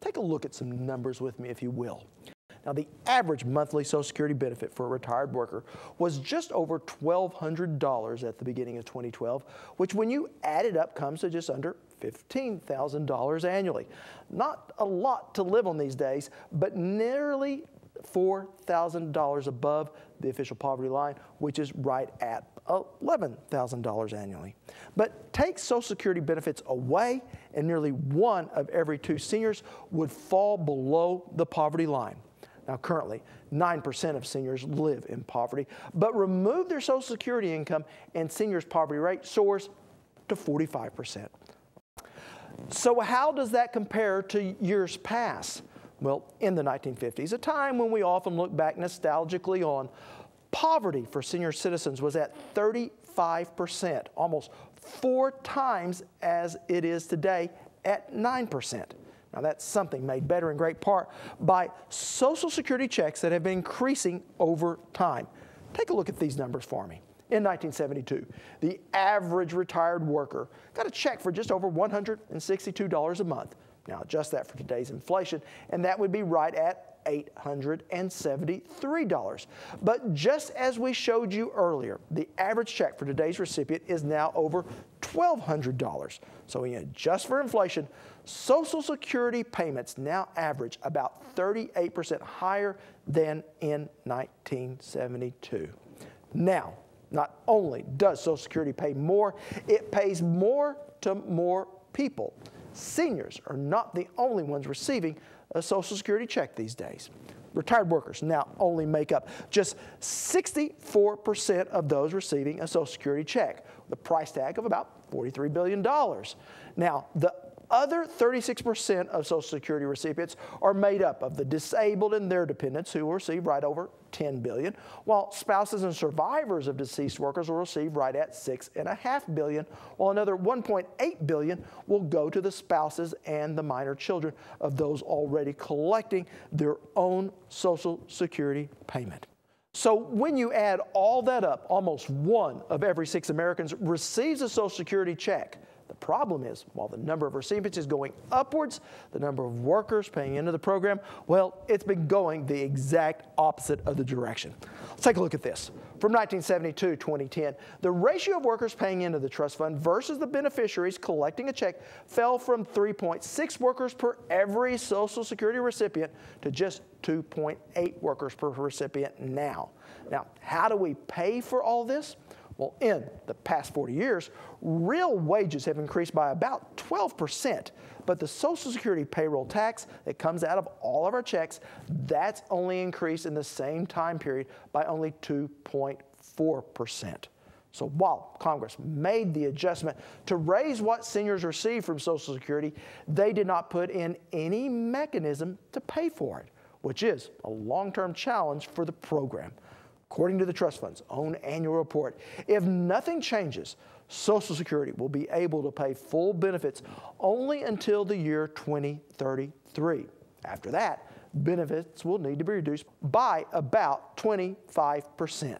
take a look at some numbers with me, if you will. Now, the average monthly Social Security benefit for a retired worker was just over $1,200 at the beginning of 2012, which when you add it up comes to just under $15,000 annually. Not a lot to live on these days, but nearly $4,000 above the official poverty line, which is right at $11,000 annually. But take Social Security benefits away, and nearly 1 of every 2 seniors would fall below the poverty line. Now, currently, 9% of seniors live in poverty, but remove their Social Security income and seniors' poverty rate soars to 45%. So how does that compare to years past? Well, in the 1950s, a time when we often look back nostalgically on, poverty for senior citizens was at 35%, almost 4 times as it is today at 9%. Now, that's something made better in great part by Social Security checks that have been increasing over time. Take a look at these numbers for me. In 1972, the average retired worker got a check for just over $162 a month. Now, adjust that for today's inflation, and that would be right at $873. But just as we showed you earlier, the average check for today's recipient is now over $1,200. So when you adjust for inflation, Social Security payments now average about 38% higher than in 1972. Now, not only does Social Security pay more, it pays more to more people. Seniors are not the only ones receiving a Social Security check these days. Retired workers now only make up just 64% of those receiving a Social Security check, with a price tag of about $43 billion. Now, the other 36% of Social Security recipients are made up of the disabled and their dependents, who will receive right over $10 billion, while spouses and survivors of deceased workers will receive right at $6.5 billion, while another $1.8 billion will go to the spouses and the minor children of those already collecting their own Social Security payment. So when you add all that up, almost 1 of every 6 Americans receives a Social Security check. The problem is, while the number of recipients is going upwards, the number of workers paying into the program, well, it's been going the exact opposite of the direction. Let's take a look at this. From 1972 to 2010, the ratio of workers paying into the trust fund versus the beneficiaries collecting a check fell from 3.6 workers per every Social Security recipient to just 2.8 workers per recipient now. Now, how do we pay for all this? Well, in the past 40 years, real wages have increased by about 12%, but the Social Security payroll tax that comes out of all of our checks, that's only increased in the same time period by only 2.4%. So while Congress made the adjustment to raise what seniors receive from Social Security, they did not put in any mechanism to pay for it, which is a long-term challenge for the program. According to the trust fund's own annual report, if nothing changes, Social Security will be able to pay full benefits only until the year 2033. After that, benefits will need to be reduced by about 25%.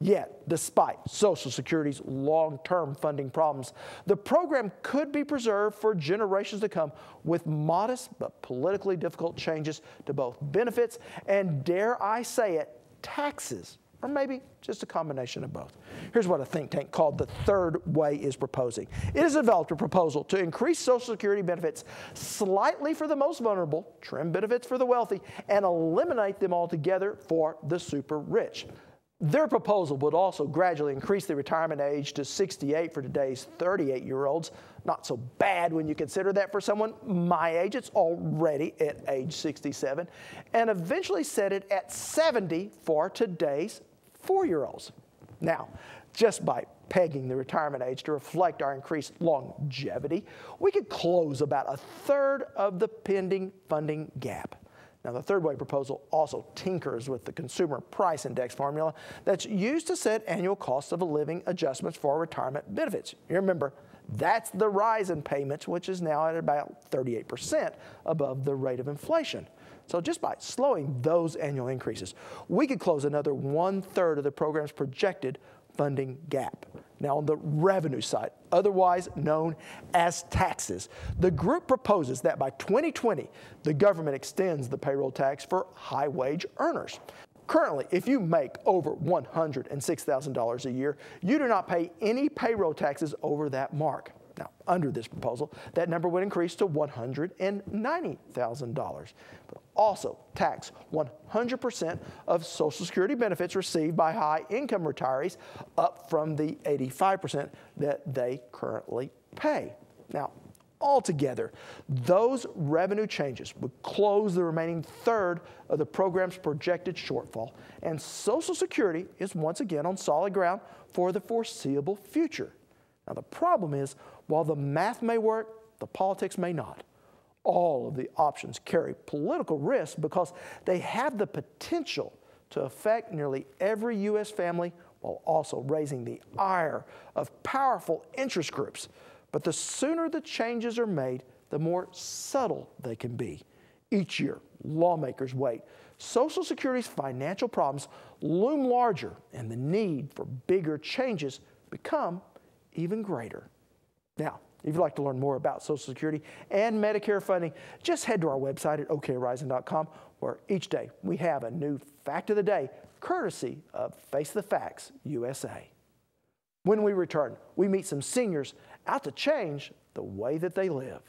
Yet, despite Social Security's long-term funding problems, the program could be preserved for generations to come with modest but politically difficult changes to both benefits and, dare I say it, taxes, or maybe just a combination of both. Here's what a think tank called The Third Way is proposing. It has developed a proposal to increase Social Security benefits slightly for the most vulnerable, trim benefits for the wealthy, and eliminate them altogether for the super rich. Their proposal would also gradually increase the retirement age to 68 for today's 38-year-olds. Not so bad when you consider that for someone my age, it's already at age 67, and eventually set it at 70 for today's 4-year-olds. Now, just by pegging the retirement age to reflect our increased longevity, we could close about a third of the pending funding gap. Now, the Third Way proposal also tinkers with the Consumer Price Index formula that's used to set annual cost of a living adjustments for retirement benefits. You remember, that's the rise in payments, which is now at about 38% above the rate of inflation. So just by slowing those annual increases, we could close another 1/3 of the program's projected funding gap. Now, on the revenue side, otherwise known as taxes, the group proposes that by 2020, the government extends the payroll tax for high-wage earners. Currently, if you make over $106,000 a year, you do not pay any payroll taxes over that mark. Now, under this proposal, that number would increase to $190,000, but also tax 100% of Social Security benefits received by high-income retirees, up from the 85% that they currently pay. Now, altogether, those revenue changes would close the remaining third of the program's projected shortfall, and Social Security is once again on solid ground for the foreseeable future. Now, the problem is, while the math may work, the politics may not. All of the options carry political risk because they have the potential to affect nearly every U.S. family while also raising the ire of powerful interest groups. But the sooner the changes are made, the more subtle they can be. Each year, lawmakers wait. Social Security's financial problems loom larger, and the need for bigger changes become even greater. Now, if you'd like to learn more about Social Security and Medicare funding, just head to our website at okhorizon.com, where each day we have a new fact of the day, courtesy of Face the Facts USA. When we return, we meet some seniors out to change the way that they live.